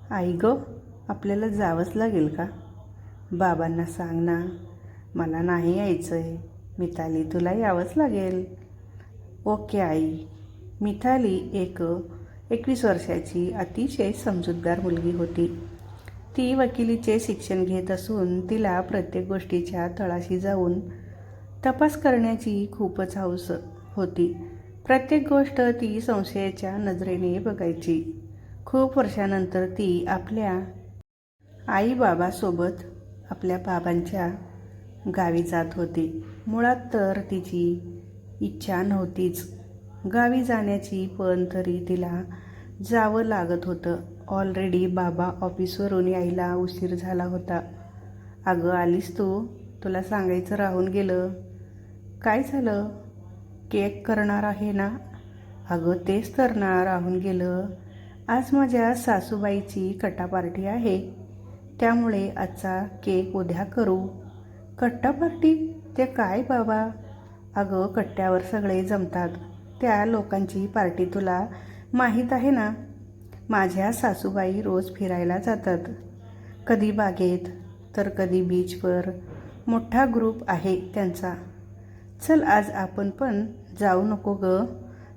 आई गं, आपल्याला जावंच लागेल का? बाबांना सांग ना, मला नाही यायचं आहे. मिताली, तुला यावंच लागेल. Okay I. मिताली 21 वर्षाची अतिशय समजूतदार मुलगी होती. ती वकिलीचे शिक्षण घेत असून तिला प्रत्येक गोष्टीच्या तळाशी जाऊन तपास करण्याची खूपच हौस होती. प्रत्येक गोष्ट ती संशयाच्या नजरेने बघायची. खूप वर्षानंतर ती आपल्या आई-बाबासोबत आपल्या बाबांच्या गावी जात होती. मुळात तर तिची इच्छा नव्हतीच गावी जाण्याची, पण तरी तिला जावं लागत होतं. ऑलरेडी बाबा ऑफिसवरून यायला उशीर झाला होता. अगं आलीस तू? तुला सांगायचं राहून गेलं. काय झालं? केक करणार आहे ना? अगं तेच तर ना, राहून गेलं. आज माझ्या सासूबाईची कट्टा पार्टी आहे, त्यामुळे आजचा केक उद्या करू. कट्टा पार्टी? ते काय बाबा? अगं कट्ट्यावर सगळे जमतात, त्या लोकांची पार्टी तुला माहीत आहे ना. माझ्या सासूबाई रोज फिरायला जातात, कधी बागेत तर कधी बीचवर. मोठा ग्रुप आहे त्यांचा. चल आज आपण पण जाऊ नको ग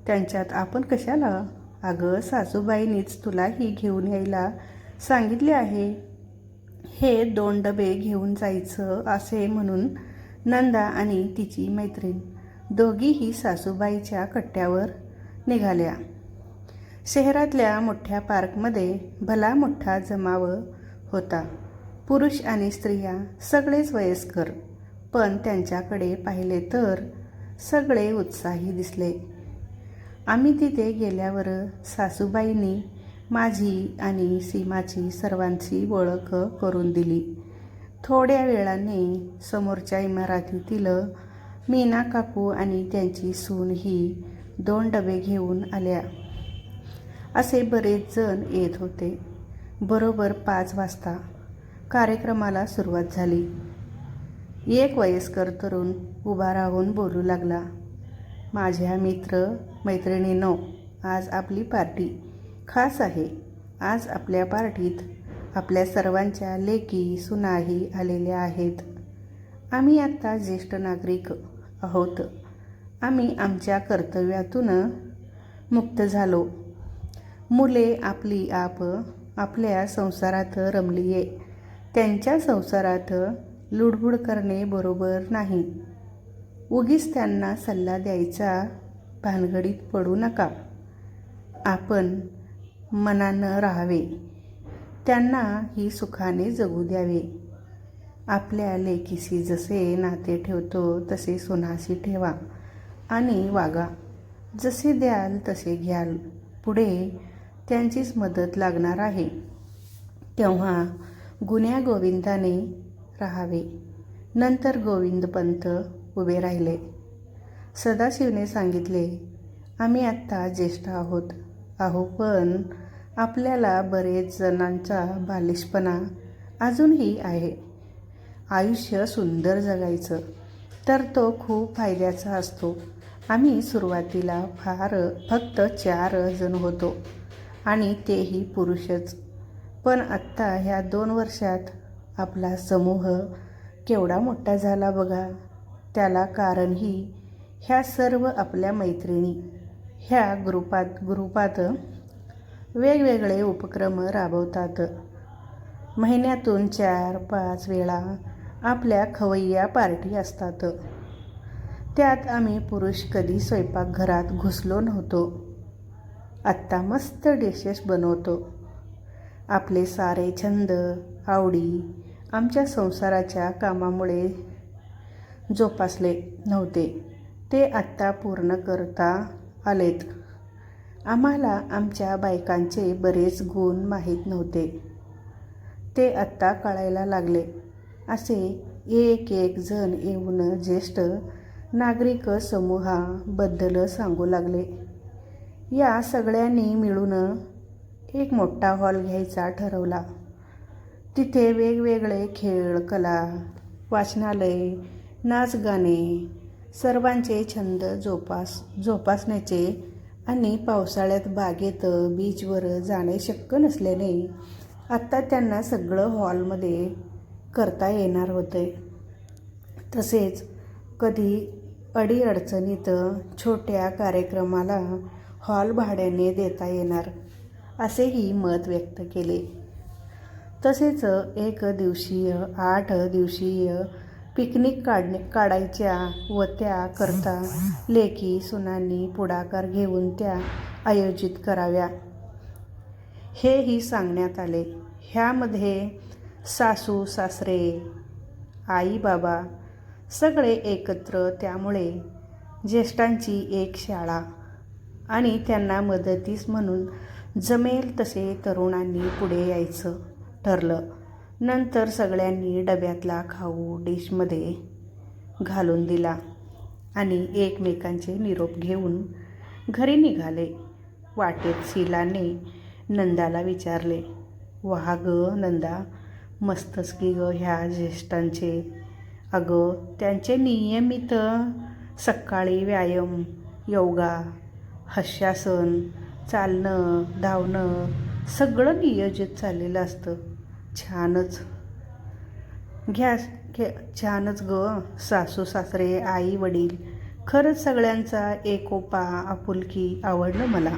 त्यांच्यात, आपण कशाला? अगं सासूबाईंनीच तुलाही घेऊन यायला सांगितले आहे. हे 2 डबे घेऊन जायचं असे म्हणून नंदा आणि तिची मैत्रीण दोघीही सासूबाईच्या कट्ट्यावर निघाल्या. शहरातल्या मोठ्या पार्कमध्ये भला मोठा जमाव होता. पुरुष आणि स्त्रिया सगळेच वयस्कर, पण त्यांच्याकडे पाहिले तर सगळे उत्साही दिसले. आम्ही तिथे गेल्यावर सासूबाईंनी माझी आणि सीमाची सर्वांची ओळख करून दिली. थोड्या वेळाने समोरच्या इमारतीतील मीना काकू आणि त्यांची सून ही 2 डबे घेऊन आल्या. असे बरेच जण येत होते. बरोबर 5 वाजता कार्यक्रमाला सुरुवात झाली. एक वयस्कर तरुण उभा राहून बोलू लागला. माझ्या मैत्रिणींनो, आज आपली पार्टी खास आहे. आज आपल्या पार्टीत आपल्या सर्वांच्या लेकी सुनाही आलेल्या आहेत. आम्ही आत्ता ज्येष्ठ नागरिक आहोत. आम्ही आमच्या कर्तव्यातून मुक्त झालो. मुले आपली आपल्या संसारात रमलीये. त्यांच्या संसारात लुडबुड करणे बरोबर नाही. उगीच त्यांना सल्ला द्यायचा भानगडीत पडू नका. आपण मनानं राहावे, त्यांना ही सुखाने जगू द्यावे. आपल्या लेकीशी जसे नाते ठेवतो तसे सुनाशी ठेवा आणि वागा. जसे द्याल तसे घ्याल. पुढे त्यांचीच मदत लागणार आहे, तेव्हा गुण्यागोविंदाने राहावे. नंतर गोविंदपंत उभे राहिले. सदाशिवने सांगितले, आम्ही आत्ता ज्येष्ठ आहो, पण आपल्याला बरेच जणांचा बालिशपणा अजूनही आहे. आयुष्य सुंदर जगायचं तर तो खूप फायद्याचा असतो. आम्ही सुरुवातीला फक्त 4 जण होतो आणि तेही पुरुषच. पण आत्ता ह्या 2 वर्षात आपला समूह केवढा मोठा झाला बघा. त्याला कारणही ह्या सर्व आपल्या मैत्रिणी. ह्या ग्रुपात वेगवेगळे उपक्रम राबवतात. महिन्यातून 4-5 वेळा आपल्या खवय्या पार्टी असतात. त्यात आम्ही पुरुष कधी स्वयंपाकघरात घुसलो नव्हतो. आत्ता मस्त डिशेस बनवतो. आपले सारे छंद आवडी आमच्या संसाराच्या कामामुळे जोपासले नव्हते, ते आत्ता पूर्ण करता आलेत. आम्हाला आमच्या बायकांचे बरेच गुण माहीत नव्हते, ते आत्ता कळायला लागले. असे एक जण येऊन ज्येष्ठ नागरिक समूहाबद्दल सांगू लागले. या सगळ्यांनी मिळून एक मोठा हॉल घ्यायचा ठरवला. तिथे वेगवेगळे खेळ, कला, वाचनालय, नाचगाणे, सर्वांचे छंद जोपासण्याचे आणि पावसाळ्यात बागेत बीचवर जाणे शक्य नसल्याने आत्ता त्यांना सगळं हॉलमध्ये करता येणार होते. तसेच कधी अडीअडचणीत छोट्या कार्यक्रमाला हॉल भाड्याने देता येणार असेही मत व्यक्त केले. तसेच 1 दिवसीय 8 दिवसीय पिकनिक काढायच्या व त्याकरता लेकी सुनांनी पुढाकार घेऊन त्या आयोजित कराव्या हेही सांगण्यात आले. ह्यामध्ये सासू सासरे आई बाबा सगळे एकत्र, त्यामुळे ज्येष्ठांची एक शाळा आणि त्यांना मदतीस म्हणून जमेल तसे तरुणांनी पुढे यायचं ठरलं. नंतर सगळ्यांनी डब्यातला खाऊ डिशमध्ये घालून दिला आणि एकमेकांचे निरोप घेऊन घरी निघाले. वाटेत शीलाने नंदाला विचारले, "वाह गं नंदा, मस्तच की गं ह्या ज्येष्ठांचे. अगं त्यांचे नियमित सकाळी व्यायाम, योगा, हर्षासन, चालणं धावणं सगळं नियोजित चाललेलं असतं. छानच गं. सासू सासरे आई वडील खरंच सगळ्यांचा एकोपा आपुलकी आवडलं मला."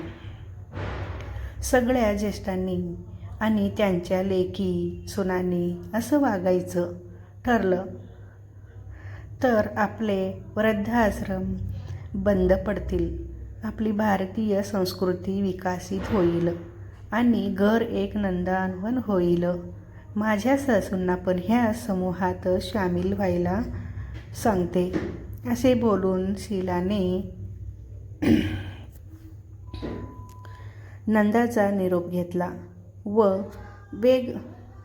सगळ्या ज्येष्ठांनी आणि त्यांच्या लेकी सुनांनी असं वागायचं ठरलं तर आपले वृद्धाश्रम बंद पडतील, आपली भारतीय संस्कृती विकसित होईल आणि घर एक नंदनवन होईल. माझ्या सासूंना पण ह्या समूहात सामील व्हायला सांगते, असे बोलून शीलाने नंदाचा निरोप घेतला व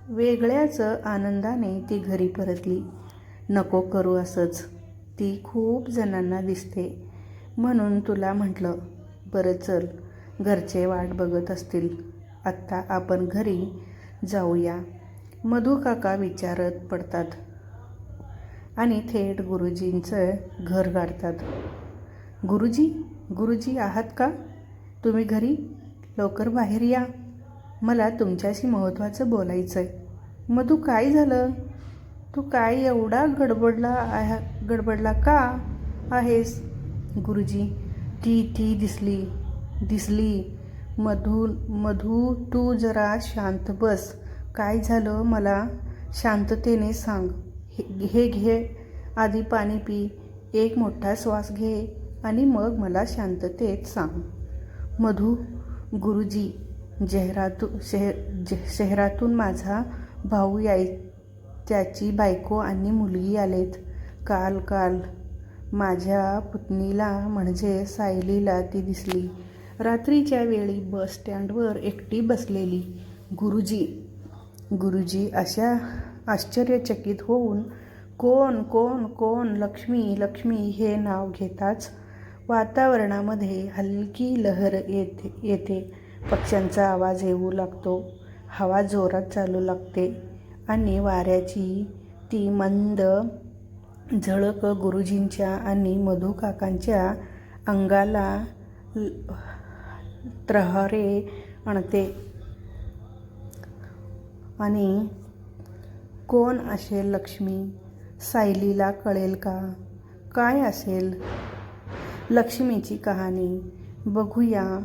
वेगळ्याच आनंदाने ती घरी परतली. नको करू असंच, ती खूप जणांना दिसते म्हणून तुला म्हटलं. बरं चल, घरचे वाट बघत असतील. आत्ता आपण घरी जाऊया, मधू काका विचारत पडतात आणि थेट गुरुजींचं घर गाठतात. गुरुजी आहात का तुम्ही घरी? लवकर बाहेर या, मला तुमच्याशी महत्त्वाचं बोलायचं आहे. मधू काय झालं? तू काय एवढा गडबडला का आहेस? गुरुजी, ती दिसली. मधू तू जरा शांत बस. काय झालं मला शांततेने सांग. हे घे आधी पाणी पी, एक मोठा श्वास घे आणि मग मला शांततेत सांग. मधू, गुरुजी, शहरातून माझा भाऊ त्याची बायको आणि मुलगी आलेत. काल माझ्या पुतणीला म्हणजे सायलीला ती दिसली. रात्रीच्या वेळी बस स्टँडवर एकटी बसलेली. गुरुजी अशा आश्चर्यचकित होऊन कोण लक्ष्मी हे नाव घेताच वातावरणामध्ये हलकी लहर येते. पक्ष्यांचा आवाज येऊ लागतो. हवा जोरात चालू लागते आणि वाऱ्याची ती मंद झळक गुरुजींच्या आणि मधू काकांच्या अंगाला त्रहारे आणते. आणि कोण असेल लक्ष्मी? सायलीला कळेल का? काय असेल लक्ष्मीची कहाणी? बघूया